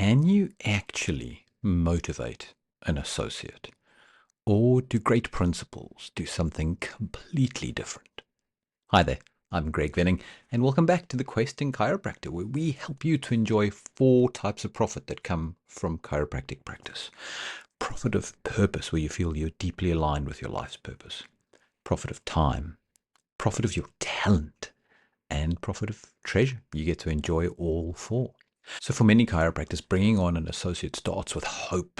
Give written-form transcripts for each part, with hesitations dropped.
Can you actually motivate an associate? Or do great principles do something completely different? Hi there, I'm Greg Venning, and welcome back to the Questing Chiropractor, where we help you to enjoy 4 types of profit that come from chiropractic practice. Profit of purpose, where you feel you're deeply aligned with your life's purpose. Profit of time. Profit of your talent. And profit of treasure. You get to enjoy all 4. So for many chiropractors, bringing on an associate starts with hope,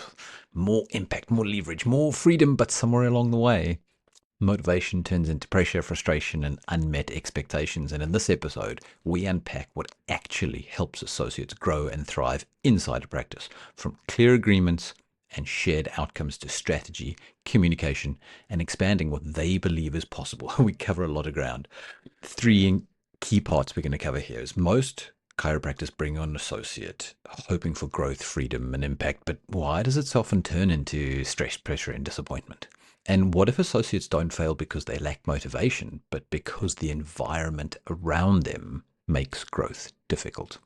more impact, more leverage, more freedom, but somewhere along the way, motivation turns into pressure, frustration, and unmet expectations. And in this episode, we unpack what actually helps associates grow and thrive inside a practice, from clear agreements and shared outcomes to strategy, communication, and expanding what they believe is possible. We cover a lot of ground. 3 key parts we're going to cover here is most chiropractors bring on an associate hoping for growth, freedom, and impact, but why does it often turn into stress, pressure, and disappointment? And what if associates don't fail because they lack motivation, but because the environment around them makes growth difficult?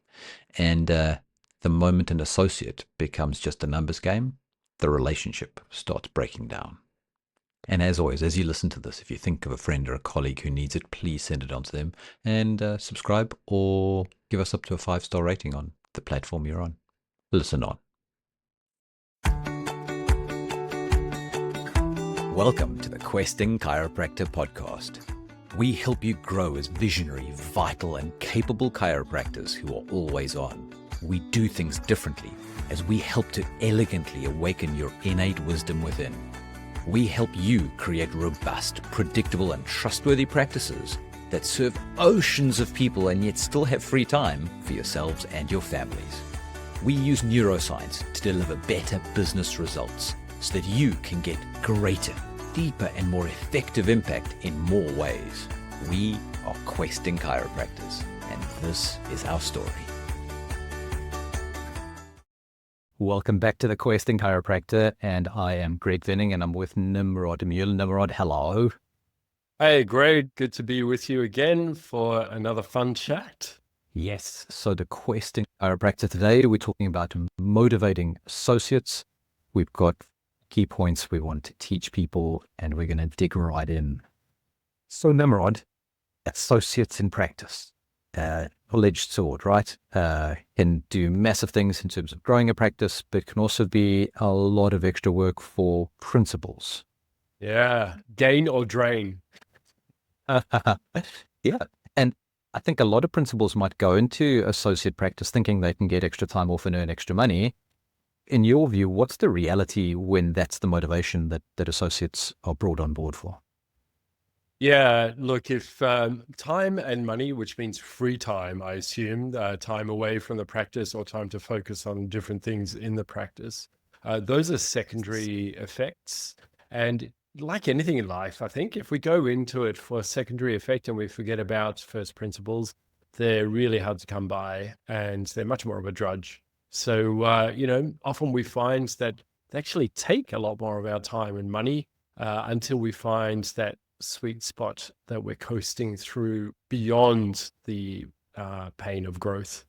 And the moment an associate becomes just a numbers game, the relationship starts breaking down. And as always, as you listen to this, if you think of a friend or a colleague who needs it, please send it on to them and subscribe or give us up to a 5-star rating on the platform you're on. Listen on. Welcome to the Questing Chiropractor podcast. We help you grow as visionary, vital, and capable chiropractors who are always on. We do things differently as we help to elegantly awaken your innate wisdom within. We help you create robust, predictable, and trustworthy practices that serve oceans of people and yet still have free time for yourselves and your families. We use neuroscience to deliver better business results so that you can get greater, deeper, and more effective impact in more ways. We are Questing Chiropractors, and this is our story. Welcome back to the Questing Chiropractor, and I am Greg Venning, and I'm with Nimrod. Nimrod, hello. Hey, Greg, good to be with you again for another fun chat. Yes, so the Questing Chiropractor today, we're talking about motivating associates. We've got key points we want to teach people, and we're going to dig right in. So Nimrod, associates in practice. Double-edged sword, right? Can do massive things in terms of growing a practice, but can also be a lot of extra work for principals. Yeah, gain or drain. Yeah, and I think a lot of principals might go into associate practice thinking they can get extra time off and earn extra money. In your view, what's the reality when that's the motivation that associates are brought on board for? Yeah, look, if time and money, which means free time, I assume, time away from the practice or time to focus on different things in the practice, those are secondary effects. And like anything in life, I think if we go into it for a secondary effect and we forget about first principles, they're really hard to come by and they're much more of a drudge. So, often we find that they actually take a lot more of our time and money until we find that sweet spot that we're coasting through beyond the pain of growth.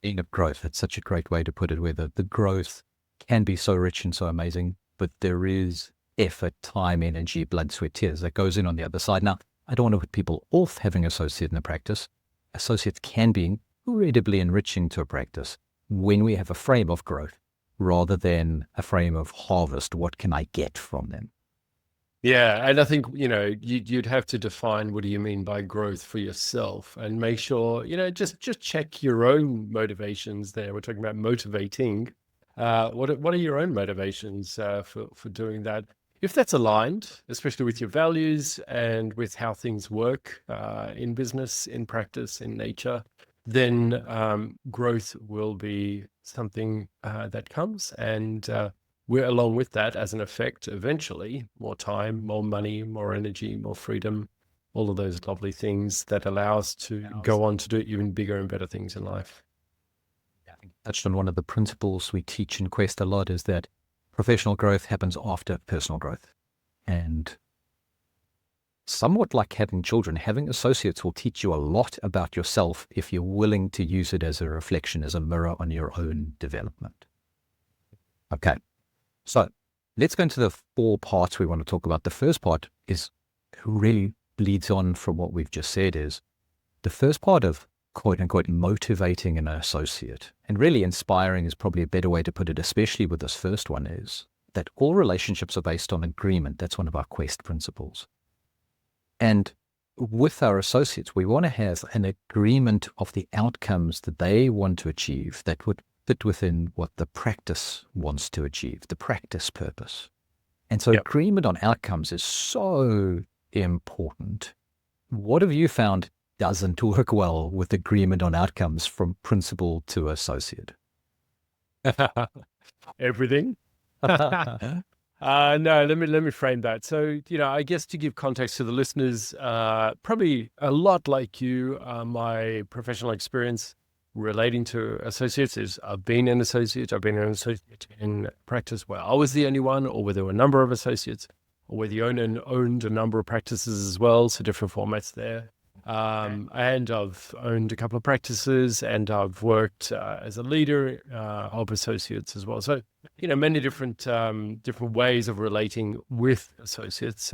Pain of growth, that's such a great way to put it, where the growth can be so rich and so amazing, but there is effort, time, energy, blood, sweat, tears that goes in on the other side. Now, I don't want to put people off having associate in the practice. Associates can be incredibly enriching to a practice when we have a frame of growth rather than a frame of harvest. What can I get from them? Yeah, and I think, you'd have to define what do you mean by growth for yourself and make sure, just check your own motivations there. We're talking about motivating. What are your own motivations for doing that? If that's aligned, especially with your values and with how things work in business, in practice, in nature, then growth will be something that comes, and we're along with that as an effect, eventually, more time, more money, more energy, more freedom, all of those lovely things that allow us to go on to do even bigger and better things in life. I think you touched on one of the principles we teach in Quest a lot, is that professional growth happens after personal growth. And somewhat like having children. Having associates will teach you a lot about yourself if you're willing to use it as a reflection, as a mirror on your own development. Okay, so let's go into the 4 parts we want to talk about. The first part is really leads on from what we've just said, is the first part of quote unquote motivating an associate, and really inspiring is probably a better way to put it, especially with this first one, is that all relationships are based on agreement. That's one of our Quest principles. And with our associates, we want to have an agreement of the outcomes that they want to achieve that would fit within what the practice wants to achieve, the practice purpose. And so agreement on outcomes is so important. What have you found doesn't work well with agreement on outcomes from principal to associate? Everything. No, let me frame that. So, I guess to give context to the listeners, probably a lot like you, my professional experience relating to associates is I've been an associate in practice where I was the only one, or where there were a number of associates, or where the owner owned a number of practices as well. So different formats there. And I've owned a couple of practices, and I've worked as a leader of associates as well. So, many different ways of relating with associates.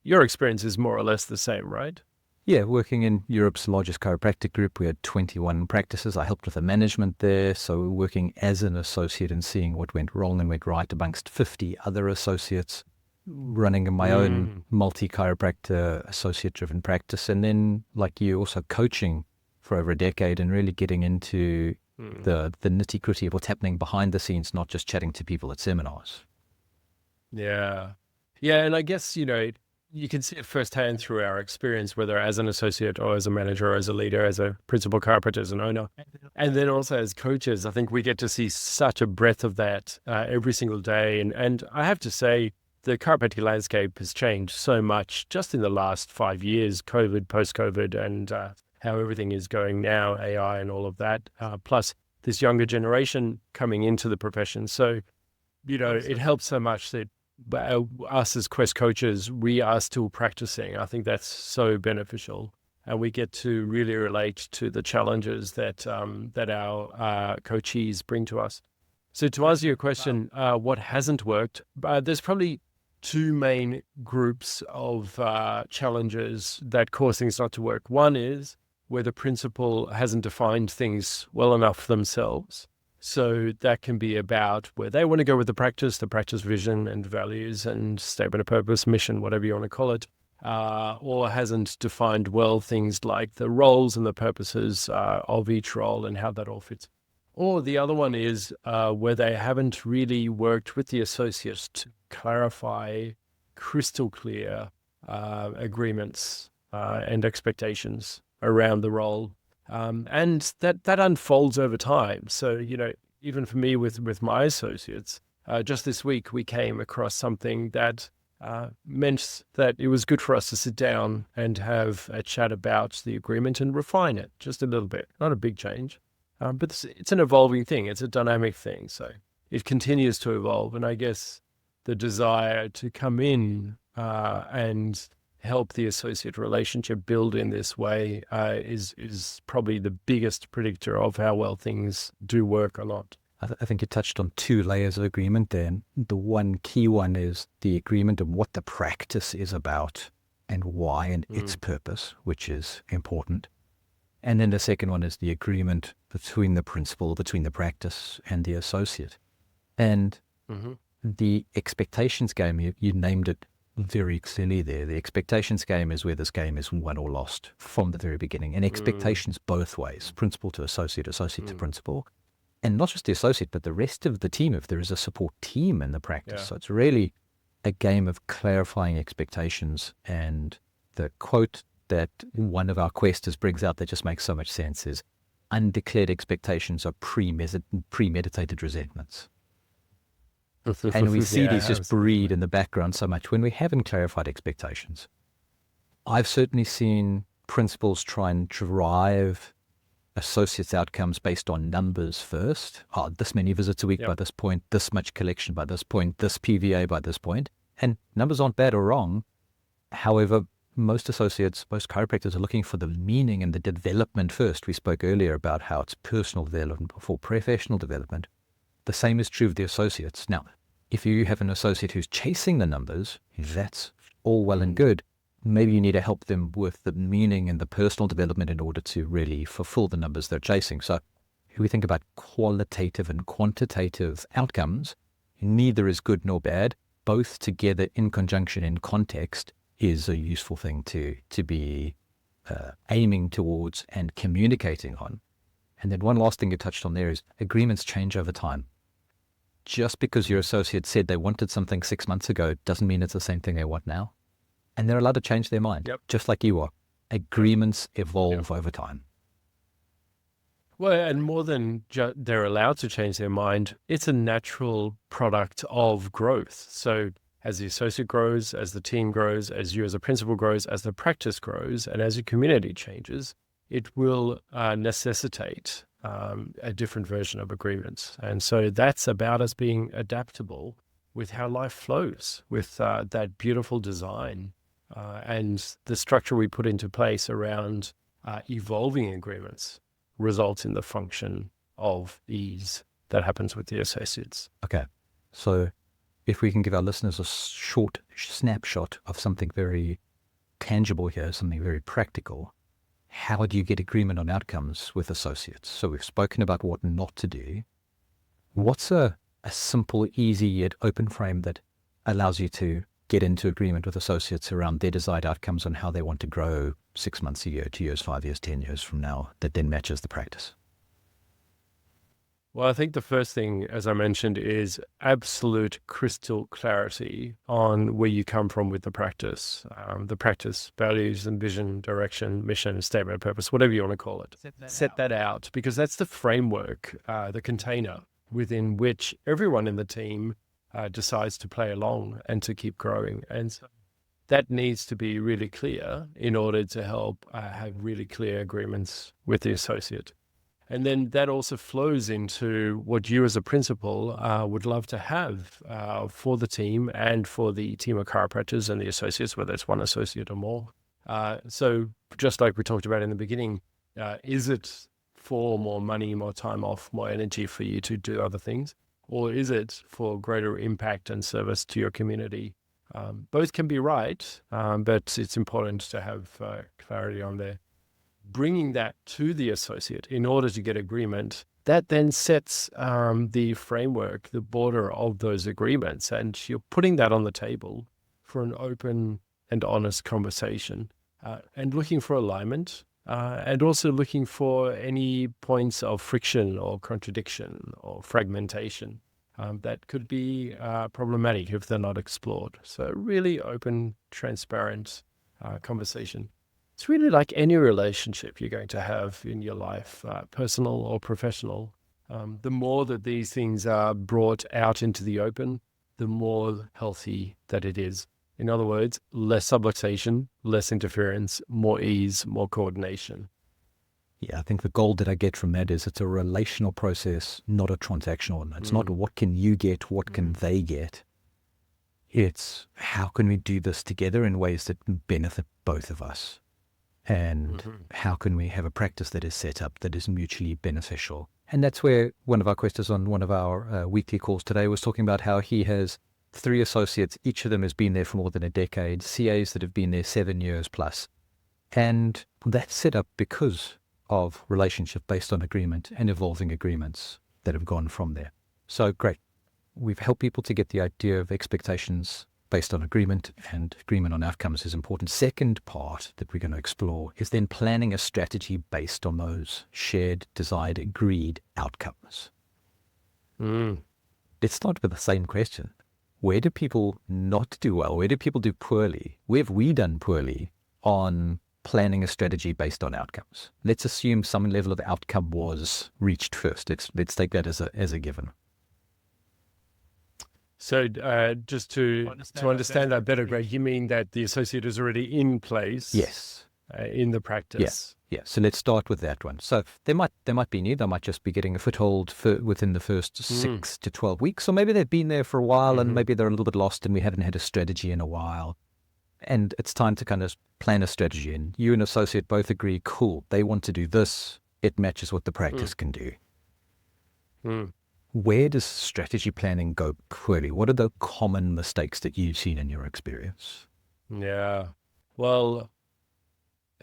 Your experience is more or less the same, right? Yeah, working in Europe's largest chiropractic group, we had 21 practices. I helped with the management there. So working as an associate and seeing what went wrong and went right amongst 50 other associates, running my own multi-chiropractor associate-driven practice. And then, like you, also coaching for over a decade and really getting into the nitty-gritty of what's happening behind the scenes, not just chatting to people at seminars. Yeah. Yeah, and I guess, you can see it firsthand through our experience, whether as an associate or as a manager or as a leader, as a principal chiropractor, as an owner, and then also as coaches. I think we get to see such a breadth of that every single day. And I have to say, the chiropractic landscape has changed so much just in the last 5 years, COVID, post-COVID, and how everything is going now, AI and all of that, plus this younger generation coming into the profession. So, it helps so much that us as Quest coaches, we are still practicing. I think that's so beneficial. And we get to really relate to the challenges that our coachees bring to us. So to answer your question, what hasn't worked, there's probably 2 main groups of challenges that cause things not to work. One is where the principal hasn't defined things well enough for themselves. So that can be about where they want to go with the practice vision and values and statement of purpose, mission, whatever you want to call it, or hasn't defined well things like the roles and the purposes of each role and how that all fits. Or the other one is where they haven't really worked with the associates to clarify crystal clear agreements and expectations around the role. And that unfolds over time. So, even for me with my associates, just this week, we came across something that meant that it was good for us to sit down and have a chat about the agreement and refine it just a little bit. Not a big change, but it's an evolving thing. It's a dynamic thing. So it continues to evolve. And I guess the desire to come in and help the associate relationship build in this way is probably the biggest predictor of how well things do work or not. I think you touched on 2 layers of agreement there. And the one key one is the agreement of what the practice is about and why and its purpose, which is important. And then the second one is the agreement between the principal, between the practice and the associate. And the expectations game, you named it very clearly there. The expectations game is where this game is won or lost from the very beginning. And expectations both ways, principal to associate, associate to principal. And not just the associate, but the rest of the team, if there is a support team in the practice. Yeah. So it's really a game of clarifying expectations. And the quote that one of our questers brings out that just makes so much sense is, undeclared expectations are premeditated resentments. And we see these just breed in the background so much when we haven't clarified expectations. I've certainly seen principals try and drive associates' outcomes based on numbers first. This many visits a week by this point, this much collection by this point, this PVA by this point. And numbers aren't bad or wrong. However, most associates, most chiropractors are looking for the meaning and the development first. We spoke earlier about how it's personal development before professional development. The same is true of the associates. Now, if you have an associate who's chasing the numbers, that's all well and good. Maybe you need to help them with the meaning and the personal development in order to really fulfill the numbers they're chasing. So if we think about qualitative and quantitative outcomes, neither is good nor bad. Both together in conjunction, in context, is a useful thing to be aiming towards and communicating on. And then one last thing you touched on there is agreements change over time. Just because your associate said they wanted something 6 months ago doesn't mean it's the same thing they want now. And they're allowed to change their mind, just like you are. Agreements evolve over time. Well, and more than they're allowed to change their mind, it's a natural product of growth. So as the associate grows, as the team grows, as you as a principal grows, as the practice grows, and as your community changes, it will necessitate a different version of agreements. And so that's about us being adaptable with how life flows, with that beautiful design and the structure we put into place around evolving agreements results in the function of ease that happens with the associates. Okay. So if we can give our listeners a short snapshot of something very tangible here, something very practical, how do you get agreement on outcomes with associates? So we've spoken about what not to do. What's a simple, easy yet open frame that allows you to get into agreement with associates around their desired outcomes on how they want to grow 6 months, a year, 2 years, 5 years, 10 years from now, that then matches the practice? Well, I think the first thing, as I mentioned, is absolute crystal clarity on where you come from with the practice values and vision, direction, mission, statement of purpose, whatever you want to call it. Set that out, because that's the framework, the container within which everyone in the team decides to play along and to keep growing. And so that needs to be really clear in order to help have really clear agreements with the associate. And then that also flows into what you as a principal would love to have for the team and for the team of chiropractors and the associates, whether it's one associate or more. So just like we talked about in the beginning, is it for more money, more time off, more energy for you to do other things? Or is it for greater impact and service to your community? Both can be right, but it's important to have clarity on there. Bringing that to the associate in order to get agreement, that then sets the framework, the border of those agreements, and you're putting that on the table for an open and honest conversation, and looking for alignment, and also looking for any points of friction or contradiction or fragmentation that could be problematic if they're not explored. So really open, transparent conversation. It's really like any relationship you're going to have in your life, personal or professional. The more that these things are brought out into the open, the more healthy that it is. In other words, less subluxation, less interference, more ease, more coordination. Yeah, I think the goal that I get from that is it's a relational process, not a transactional one. It's not what can you get, what can they get. It's how can we do this together in ways that benefit both of us? And how can we have a practice that is set up that is mutually beneficial? And that's where one of our questers on one of our weekly calls today was talking about how he has 3 associates. Each of them has been there for more than a decade, CAs that have been there 7 years plus. And that's set up because of relationship based on agreement and evolving agreements that have gone from there. So great. We've helped people to get the idea of expectations based on agreement, and agreement on outcomes is important. Second part that we're going to explore is then planning a strategy based on those shared, desired, agreed outcomes. Let's start with the same question. Where do people not do well? Where do people do poorly? Where have we done poorly on planning a strategy based on outcomes? Let's assume some level of outcome was reached first. Let's take that as a given. So just to understand that better, Greg, you mean that the associate is already in place? Yes. In the practice. Yeah. So let's start with that one. So they might be new. They might just be getting a foothold within the first 6 to 12 weeks, or maybe they've been there for a while and maybe they're a little bit lost and we haven't had a strategy in a while. and it's time to kind of plan a strategy. And you and associate both agree, cool, they want to do this. It matches what the practice can do. Where does strategy planning go poorly? What are the common mistakes that you've seen in your experience? Yeah. Well,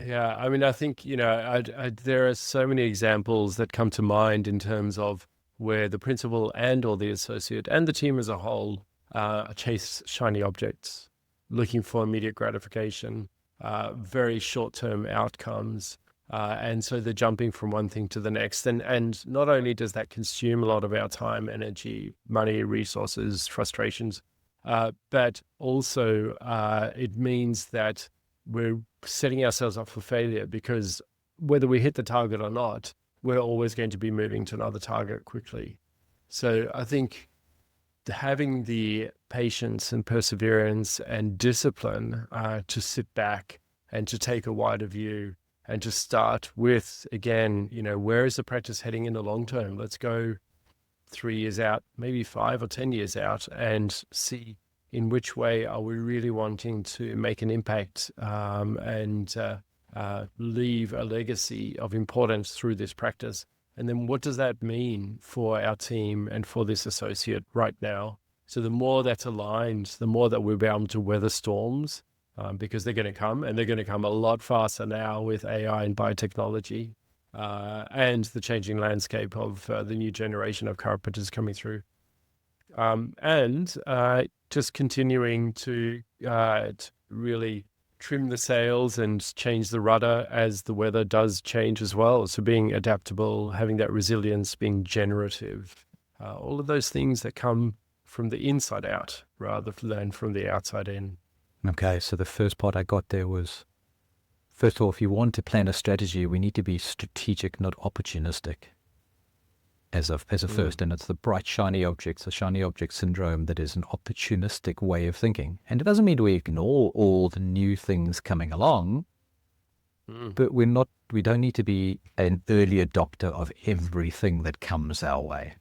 yeah, I mean, I think, there are so many examples that come to mind in terms of where the principal and or the associate and the team as a whole chase shiny objects, looking for immediate gratification, very short-term outcomes. And so they're jumping from one thing to the next. And not only does that consume a lot of our time, energy, money, resources, frustrations, but also it means that we're setting ourselves up for failure, because whether we hit the target or not, we're always going to be moving to another target quickly. So I think having the patience and perseverance and discipline to sit back and to take a wider view and to start with, again, where is the practice heading in the long term? Let's go 3 years out, maybe 5 or 10 years out, and see in which way are we really wanting to make an impact and leave a legacy of importance through this practice. And then what does that mean for our team and for this associate right now? So the more that's aligned, the more that we'll be able to weather storms, because they're going to come, and they're going to come a lot faster now with AI and biotechnology and the changing landscape of the new generation of chiropractors coming through. And just continuing to really trim the sails and change the rudder as the weather does change as well. So being adaptable, having that resilience, being generative, all of those things that come from the inside out rather than from the outside in. Okay, so the first part I got there was, first of all, if you want to plan a strategy, we need to be strategic, not opportunistic. As a first, and it's the bright shiny objects, the shiny object syndrome, that is an opportunistic way of thinking. And it doesn't mean we ignore all the new things coming along, but we don't need to be an early adopter of everything that comes our way.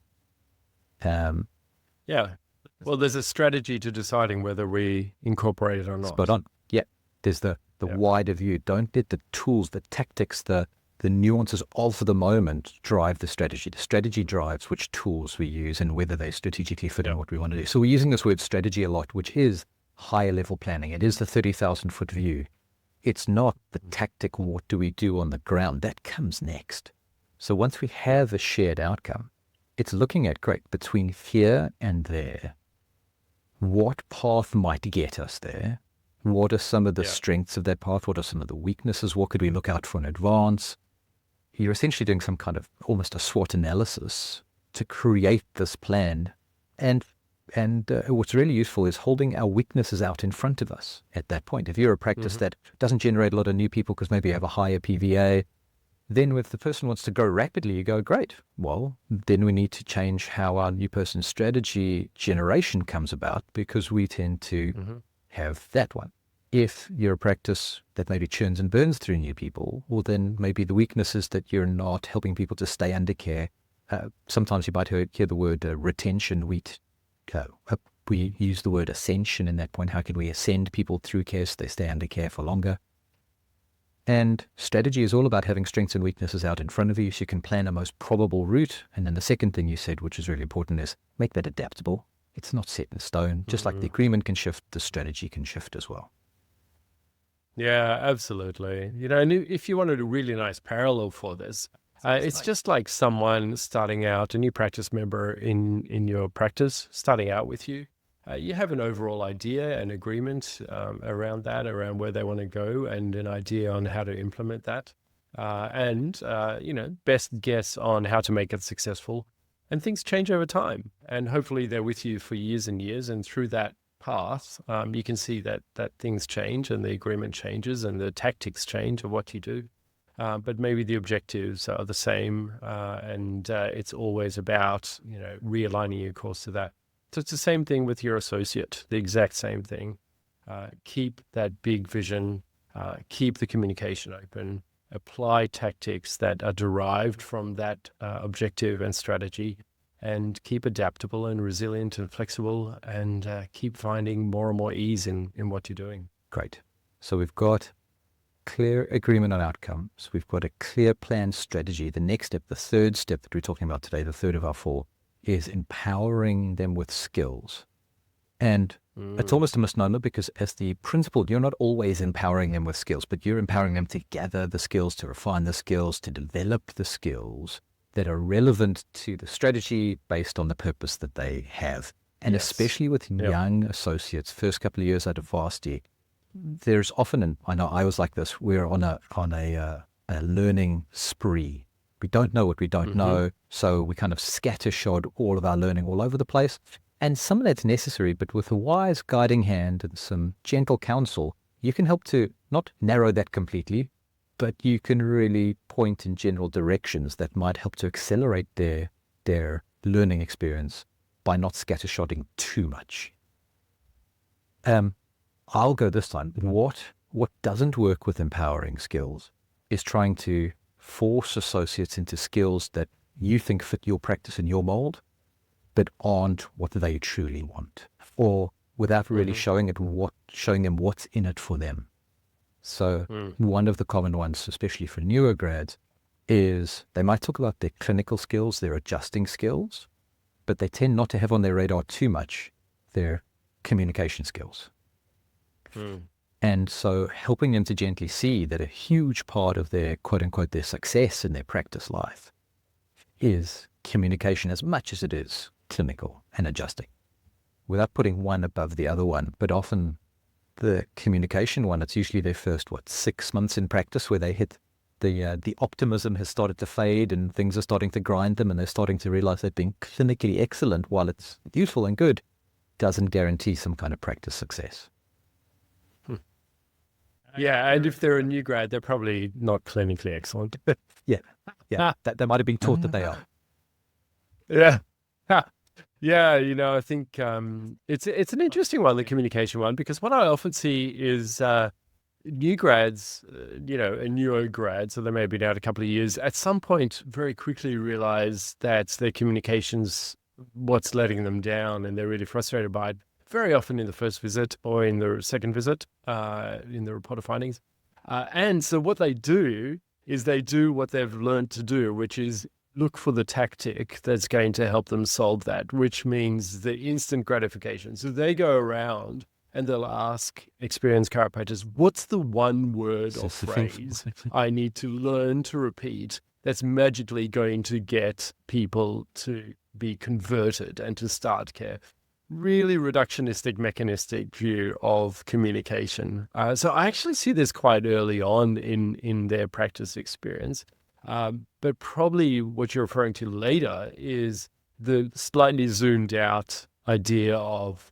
Yeah. Well, there's a strategy to deciding whether we incorporate it or not. Spot on. Yeah. There's the wider view. Don't let the tools, the tactics, the nuances of the moment drive the strategy. The strategy drives which tools we use and whether they strategically fit in what we want to do. So we're using this word strategy a lot, which is higher level planning. It is the 30,000 foot view. It's not the tactic, what do we do on the ground? That comes next. So once we have a shared outcome, it's looking at, great, between here and there, what path might get us there? What are some of the strengths of that path? What are some of the weaknesses? What could we look out for in advance? You're essentially doing some kind of almost a SWOT analysis to create this plan. And what's really useful is holding our weaknesses out in front of us at that point. If you're a practice that doesn't generate a lot of new people because maybe you have a higher PVA, then if the person wants to grow rapidly, you go, great. Well, then we need to change how our new person strategy generation comes about, because we tend to have that one. If you're a practice that maybe churns and burns through new people, well, then maybe the weakness is that you're not helping people to stay under care. Sometimes you might hear the word retention. We use the word ascension in that point. How can we ascend people through care so they stay under care for longer? And strategy is all about having strengths and weaknesses out in front of you so you can plan a most probable route. And then the second thing you said, which is really important, is make that adaptable. It's not set in stone. Just like the agreement can shift, the strategy can shift as well. Yeah, absolutely. And if you wanted a really nice parallel for this, it's just like someone starting out, a new practice member in your practice, starting out with you. You have an overall idea, an agreement around that, around where they want to go, and an idea on how to implement that. And best guess on how to make it successful. And things change over time. And hopefully they're with you for years and years. And through that path, you can see that things change and the agreement changes and the tactics change of what you do. But maybe the objectives are the same, and it's always about realigning your course to that. So it's the same thing with your associate, the exact same thing. Keep that big vision, keep the communication open, apply tactics that are derived from that objective and strategy, and keep adaptable and resilient and flexible, and keep finding more and more ease in what you're doing. Great. So we've got clear agreement on outcomes. We've got a clear plan strategy. The next step, the third step that we're talking about today, the third of our four, is empowering them with skills. And it's almost a misnomer because as the principal, you're not always empowering them with skills, but you're empowering them to gather the skills, to refine the skills, to develop the skills that are relevant to the strategy based on the purpose that they have. And especially with young associates, first couple of years out of varsity, there's often, and I know I was like this, we're on a learning spree. We don't know what we don't know, so we kind of scattershot all of our learning all over the place. And some of that's necessary, but with a wise guiding hand and some gentle counsel, you can help to not narrow that completely, but you can really point in general directions that might help to accelerate their learning experience by not scattershotting too much. I'll go this time. What doesn't work with empowering skills is trying to force associates into skills that you think fit your practice and your mold, but aren't what they truly want, or without really showing them what's in it for them. So one of the common ones, especially for newer grads, is they might talk about their clinical skills, their adjusting skills, but they tend not to have on their radar too much their communication skills. And so helping them to gently see that a huge part of their quote unquote their success in their practice life is communication as much as it is clinical and adjusting, without putting one above the other one. But often the communication one, it's usually their first 6 months in practice where they hit the optimism has started to fade and things are starting to grind them and they're starting to realize that being clinically excellent, while it's useful and good, doesn't guarantee some kind of practice success. Yeah, and if they're a new grad, they're probably not clinically excellent. Yeah, that they might have been taught that they are. Yeah. Yeah, I think it's an interesting one, the communication one, because what I often see is new grads, a newer grad, so they may have been out a couple of years, at some point very quickly realize that their communication's what's letting them down, and they're really frustrated by it, very often in the first visit or in the second visit, in the report of findings. And so what they do is they do what they've learned to do, which is look for the tactic that's going to help them solve that, which means the instant gratification. So they go around and they'll ask experienced chiropractors, what's the one word or phrase I need to learn to repeat that's magically going to get people to be converted and to start care? Really reductionistic, mechanistic view of communication. So I actually see this quite early on in their practice experience. But probably what you're referring to later is the slightly zoomed out idea of,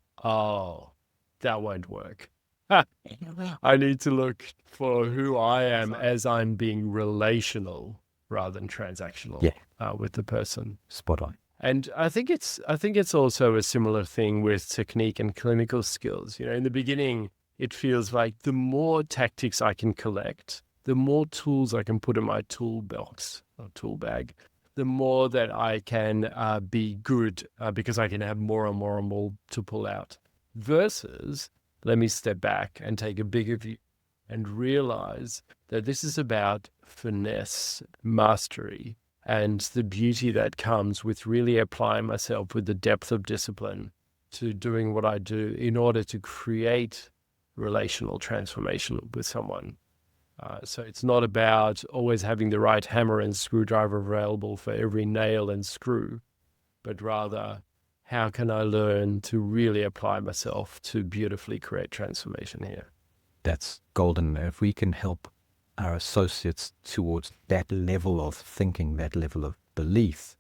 that won't work. I need to look for who I am as I'm being relational rather than transactional with the person. Spot on. And I think it's also a similar thing with technique and clinical skills. In the beginning, it feels like the more tactics I can collect, the more tools I can put in my toolbox or tool bag, the more that I can be good because I can have more and more and more to pull out. Versus, let me step back and take a bigger view and realize that this is about finesse, mastery, and the beauty that comes with really applying myself with the depth of discipline to doing what I do in order to create relational transformation with someone. So it's not about always having the right hammer and screwdriver available for every nail and screw, but rather, how can I learn to really apply myself to beautifully create transformation here? That's golden. If we can help our associates towards that level of thinking, that level of belief,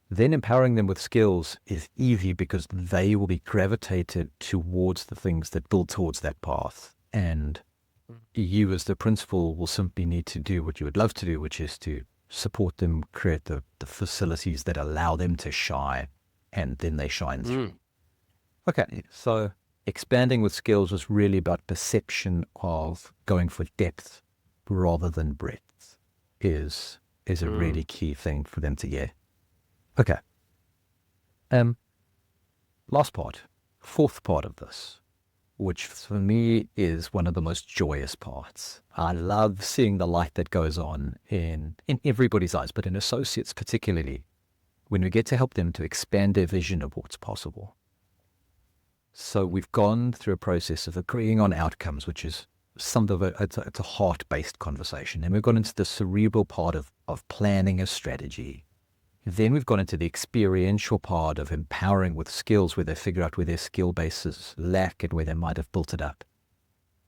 then empowering them with skills is easy because they will be gravitated towards the things that build towards that path. And you as the principal will simply need to do what you would love to do, which is to support them, create the facilities that allow them to shine, and then they shine through. Okay, so expanding with skills is really about perception of going for depth rather than breadth is a really key thing for them to get. Okay. Last part, fourth part of this. which for me is one of the most joyous parts. I love seeing the light that goes on in everybody's eyes, but in associates particularly, when we get to help them to expand their vision of what's possible. So we've gone through a process of agreeing on outcomes, which is it's a heart-based conversation. And we've gone into the cerebral part of planning a strategy. Then we've gone into the experiential part of empowering with skills, where they figure out where their skill bases lack and where they might have built it up.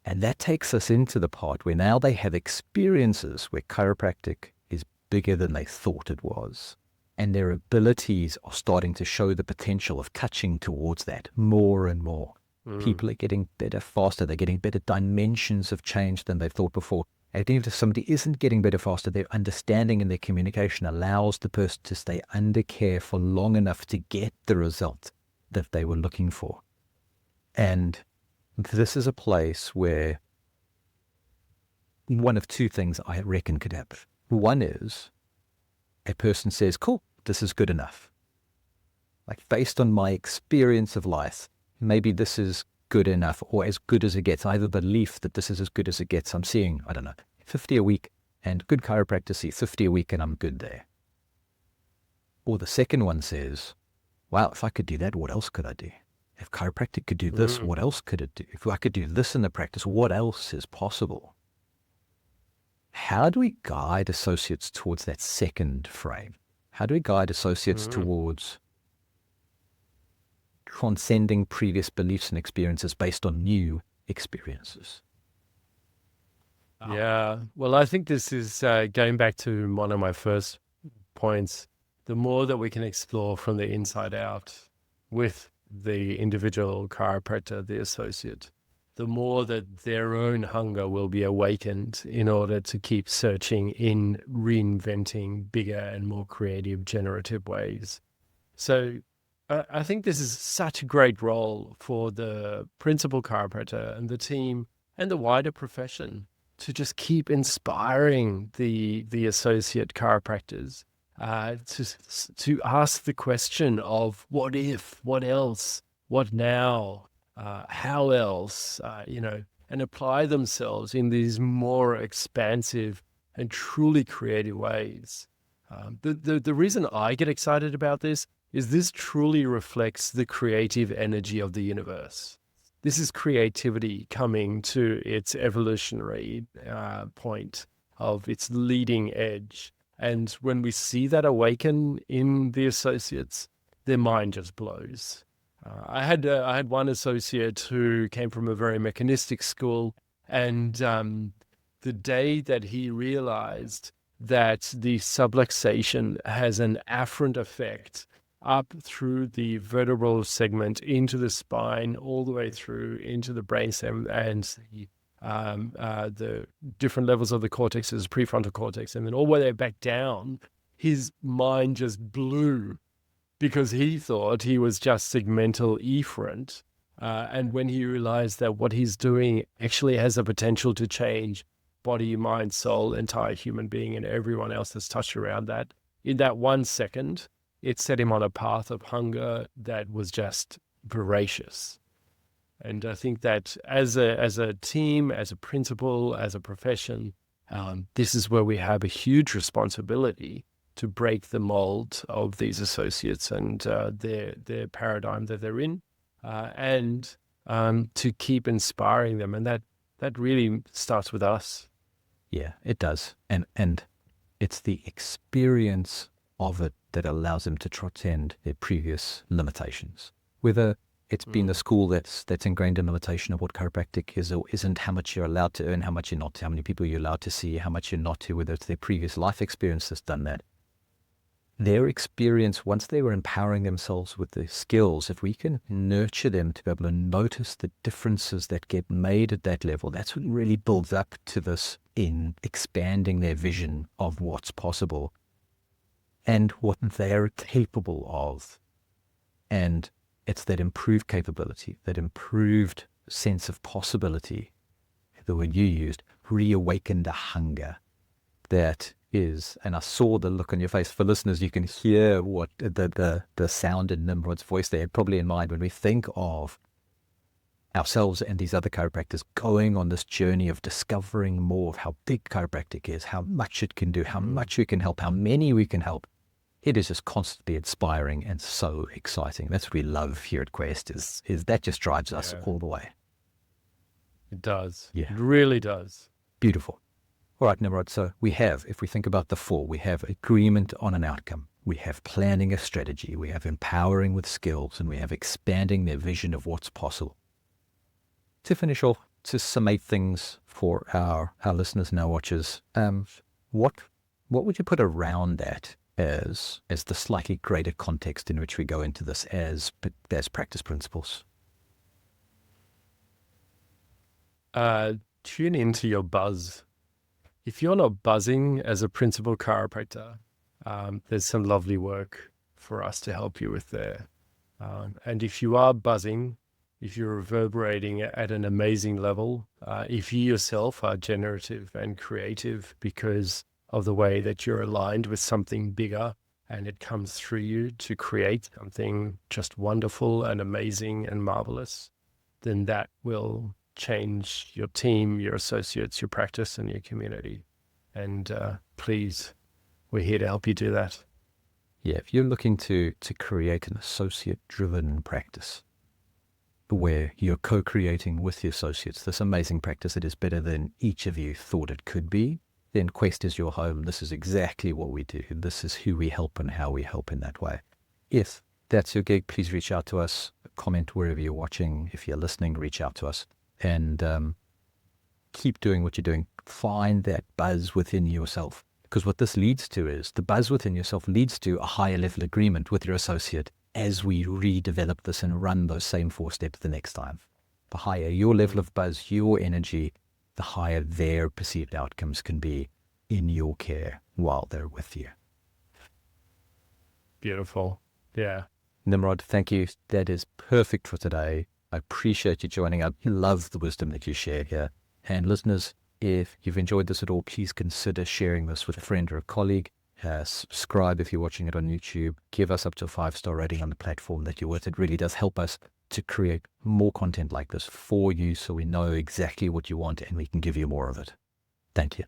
And that takes us into the part where now they have experiences where chiropractic is bigger than they thought it was. And their abilities are starting to show the potential of touching towards that more and more. People are getting better faster. They're getting better dimensions of change than they thought before. And even if somebody isn't getting better faster, their understanding and their communication allows the person to stay under care for long enough to get the result that they were looking for. And this is a place where one of two things I reckon could happen. One is a person says, cool, this is good enough. Like, based on my experience of life, maybe this is good enough, or as good as it gets. I have a belief that this is as good as it gets. I'm seeing, 50 a week, and good chiropractor see 50 a week, and I'm good there. Or the second one says, wow, if I could do that, what else could I do? If chiropractic could do this, what else could it do? If I could do this in the practice, what else is possible? How do we guide associates towards that second frame? How do we guide associates towards transcending previous beliefs and experiences based on new experiences? Yeah. Well, I think this is going back to one of my first points. The more that we can explore from the inside out with the individual chiropractor, the associate, the more that their own hunger will be awakened in order to keep searching in reinventing bigger and more creative, generative ways. So I think this is such a great role for the principal chiropractor and the team and the wider profession to just keep inspiring the associate chiropractors to ask the question of what if, what else, what now, how else, and apply themselves in these more expansive and truly creative ways. The reason I get excited about this is this truly reflects the creative energy of the universe. This is creativity coming to its evolutionary point of its leading edge. And when we see that awaken in the associates, their mind just blows. I had one associate who came from a very mechanistic school, and the day that he realized that the subluxation has an afferent effect up through the vertebral segment into the spine, all the way through into the brainstem and the different levels of the cortexes, prefrontal cortex, and then all the way back down, his mind just blew because he thought he was just segmental efferent. And when he realized that what he's doing actually has the potential to change body, mind, soul, entire human being, and everyone else that's touched around that, in that 1 second, it set him on a path of hunger that was just voracious. And I think that as a team, as a principal, as a profession, this is where we have a huge responsibility to break the mold of these associates and their paradigm that they're in, and to keep inspiring them. And that really starts with us. Yeah, it does. And it's the experience of it that allows them to transcend their previous limitations. Whether it's been the school that's ingrained in limitation of what chiropractic is or isn't, how much you're allowed to earn, how much you're not to, how many people you're allowed to see, how much you're not to, whether it's their previous life experience that's done that. Their experience, once they were empowering themselves with the skills, if we can nurture them to be able to notice the differences that get made at that level, that's what really builds up to this in expanding their vision of what's possible and what they're capable of. And it's that improved capability, that improved sense of possibility, the word you used, reawakened a hunger that is, and I saw the look on your face. For listeners, you can hear what the sound in Nimrod's voice there, probably in mind when we think of ourselves and these other chiropractors going on this journey of discovering more of how big chiropractic is, how much it can do, how much we can help, how many we can help. It is just constantly inspiring and so exciting. That's what we love here at Quest, is that just drives us all the way. It does. Yeah. It really does. Beautiful. All right, Nimrod. So we have, if we think about the four, we have agreement on an outcome. We have planning a strategy. We have empowering with skills, and we have expanding their vision of what's possible. To finish off, to summate things for our listeners and our watchers, what would you put around that as the slightly greater context in which we go into this as practice principles? Tune into your buzz. If you're not buzzing as a principal chiropractor, there's some lovely work for us to help you with there. And if you are buzzing, if you're reverberating at an amazing level, if you yourself are generative and creative because of the way that you're aligned with something bigger and it comes through you to create something just wonderful and amazing and marvelous, then that will change your team, your associates, your practice, and your community. And please, we're here to help you do that. Yeah, if you're looking to create an associate-driven practice where you're co-creating with the associates this amazing practice that is better than each of you thought it could be, then Quest is your home. This is exactly what we do. This is who we help and how we help in that way. If that's your gig, please reach out to us. Comment wherever you're watching. If you're listening, reach out to us. And keep doing what you're doing. Find that buzz within yourself. Because what this leads to is the buzz within yourself leads to a higher level agreement with your associate as we redevelop this and run those same 4 steps the next time. The higher your level of buzz, your energy, the higher their perceived outcomes can be in your care while they're with you. Beautiful. Yeah. Nimrod, thank you. That is perfect for today. I appreciate you joining. I love the wisdom that you share here. And listeners, if you've enjoyed this at all, please consider sharing this with a friend or a colleague. Subscribe if you're watching it on YouTube. Give us up to a 5-star rating on the platform that you're with. It really does help us to create more content like this for you so we know exactly what you want and we can give you more of it. Thank you.